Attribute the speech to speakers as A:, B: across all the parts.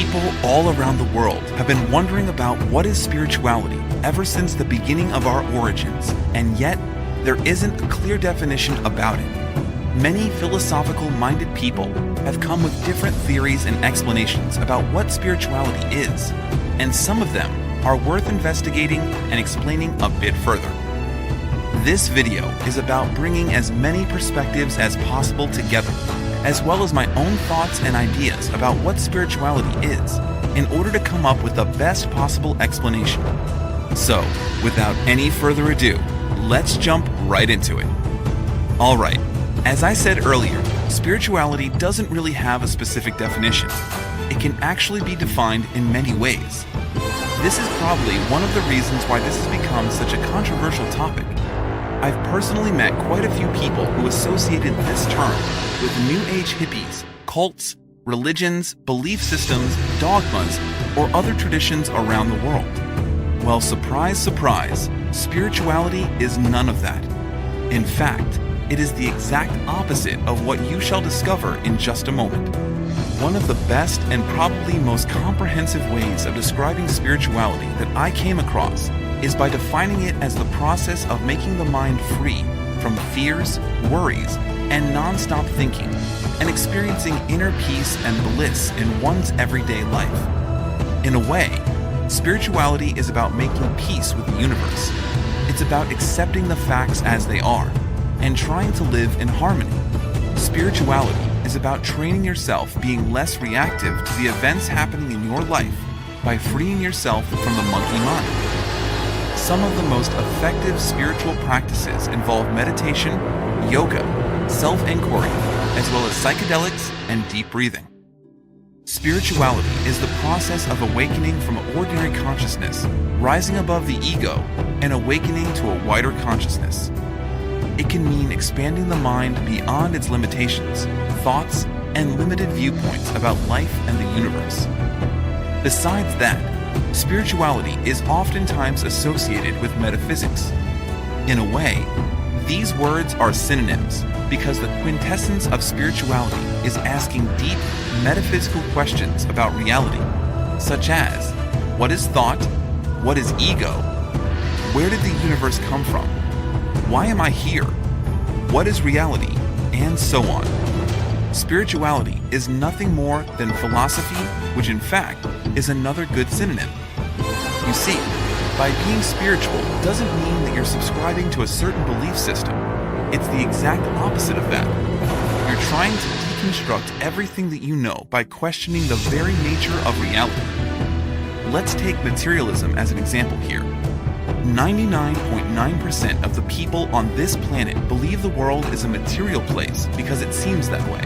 A: People all around the world have been wondering about what is spirituality ever since the beginning of our origins, and yet there isn't a clear definition about it. Many philosophical-minded people have come with different theories and explanations about what spirituality is, and some of them are worth investigating and explaining a bit further. This video is about bringing as many perspectives as possible together, as well as my own thoughts and ideas about what spirituality is, in order to come up with the best possible explanation. So, without any further ado, let's jump right into it. Alright, as I said earlier, spirituality doesn't really have a specific definition. It can actually be defined in many ways. This is probably one of the reasons why this has become such a controversial topic. I've personally met quite a few people who associated this term with New Age hippies, cults, religions, belief systems, dogmas, or other traditions around the world. Well, surprise, surprise, spirituality is none of that. In fact, it is the exact opposite of what you shall discover in just a moment. One of the best and probably most comprehensive ways of describing spirituality that I came across is by defining it as the process of making the mind free from fears, worries, and non-stop thinking, and experiencing inner peace and bliss in one's everyday life. In a way, spirituality is about making peace with the universe. It's about accepting the facts as they are, and trying to live in harmony. Spirituality is about training yourself being less reactive to the events happening in your life by freeing yourself from the monkey mind. Some of the most effective spiritual practices involve meditation, yoga, self-inquiry, as well as psychedelics and deep breathing. Spirituality is the process of awakening from ordinary consciousness, rising above the ego, and awakening to a wider consciousness. It can mean expanding the mind beyond its limitations, thoughts, and limited viewpoints about life and the universe. Besides that, spirituality is oftentimes associated with metaphysics. In a way, these words are synonyms because the quintessence of spirituality is asking deep, metaphysical questions about reality, such as, what is thought? What is ego? Where did the universe come from? Why am I here? What is reality? And so on. Spirituality is nothing more than philosophy, which in fact is another good synonym. You see, by being spiritual doesn't mean that you're subscribing to a certain belief system. It's the exact opposite of that. You're trying to deconstruct everything that you know by questioning the very nature of reality. Let's take materialism as an example here. 99.9% of the people on this planet believe the world is a material place because it seems that way.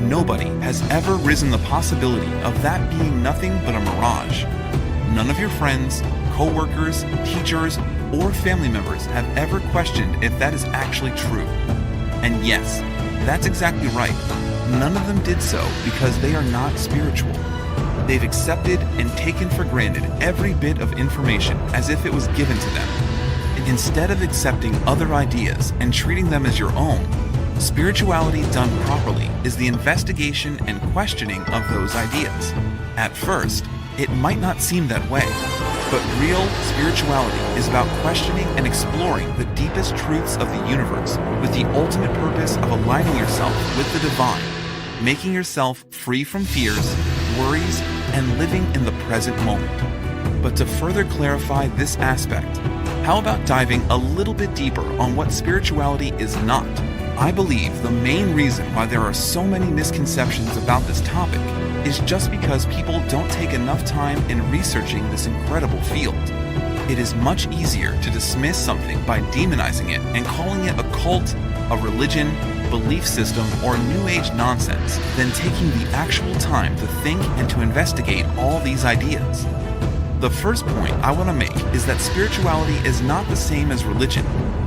A: Nobody has ever risen the possibility of that being nothing but a mirage. None of your friends, co-workers, teachers, or family members have ever questioned if that is actually true. And yes, that's exactly right. None of them did so because they are not spiritual. They've accepted and taken for granted every bit of information as if it was given to them. Instead of accepting other ideas and treating them as your own, spirituality done properly is the investigation and questioning of those ideas. At first, it might not seem that way, but real spirituality is about questioning and exploring the deepest truths of the universe with the ultimate purpose of aligning yourself with the divine, making yourself free from fears, worries, and living in the present moment. But to further clarify this aspect, how about diving a little bit deeper on what spirituality is not? I believe the main reason why there are so many misconceptions about this topic is just because people don't take enough time in researching this incredible field. It is much easier to dismiss something by demonizing it and calling it a cult, a religion, belief system, or New Age nonsense than taking the actual time to think and to investigate all these ideas. The first point I want to make is that spirituality is not the same as religion,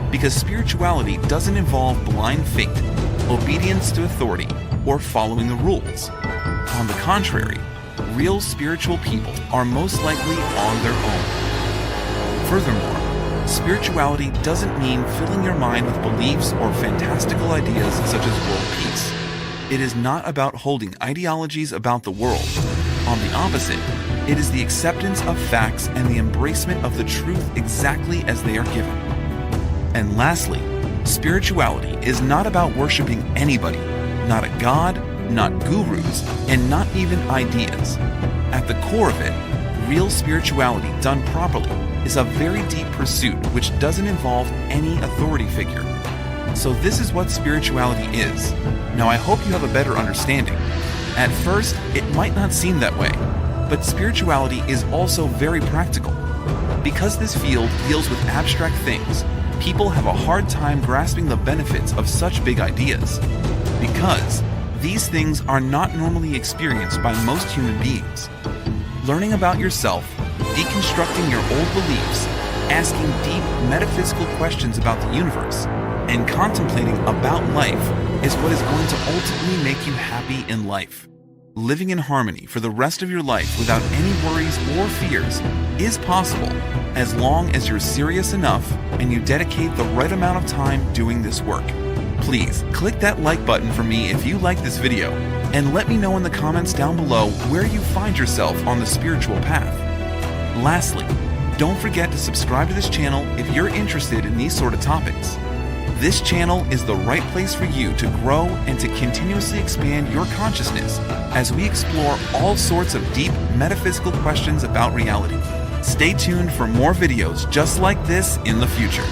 A: because spirituality doesn't involve blind faith, obedience to authority, or following the rules. On the contrary, real spiritual people are most likely on their own. Furthermore, spirituality doesn't mean filling your mind with beliefs or fantastical ideas such as world peace. It is not about holding ideologies about the world. On the opposite, it is the acceptance of facts and the embracement of the truth exactly as they are given. And lastly, spirituality is not about worshiping anybody, not a god, not gurus, and not even ideas. At the core of it, real spirituality done properly is a very deep pursuit which doesn't involve any authority figure. So this is what spirituality is. Now I hope you have a better understanding. At first, it might not seem that way, but spirituality is also very practical. Because this field deals with abstract things, people have a hard time grasping the benefits of such big ideas. Because these things are not normally experienced by most human beings. Learning about yourself, deconstructing your old beliefs, asking deep metaphysical questions about the universe, and contemplating about life is what is going to ultimately make you happy in life. Living in harmony for the rest of your life without any worries or fears is possible as long as you're serious enough and you dedicate the right amount of time doing this work. Please click that like button for me if you like this video, and let me know in the comments down below where you find yourself on the spiritual path. Lastly, don't forget to subscribe to this channel if you're interested in these sort of topics. This channel is the right place for you to grow and to continuously expand your consciousness as we explore all sorts of deep metaphysical questions about reality. Stay tuned for more videos just like this in the future.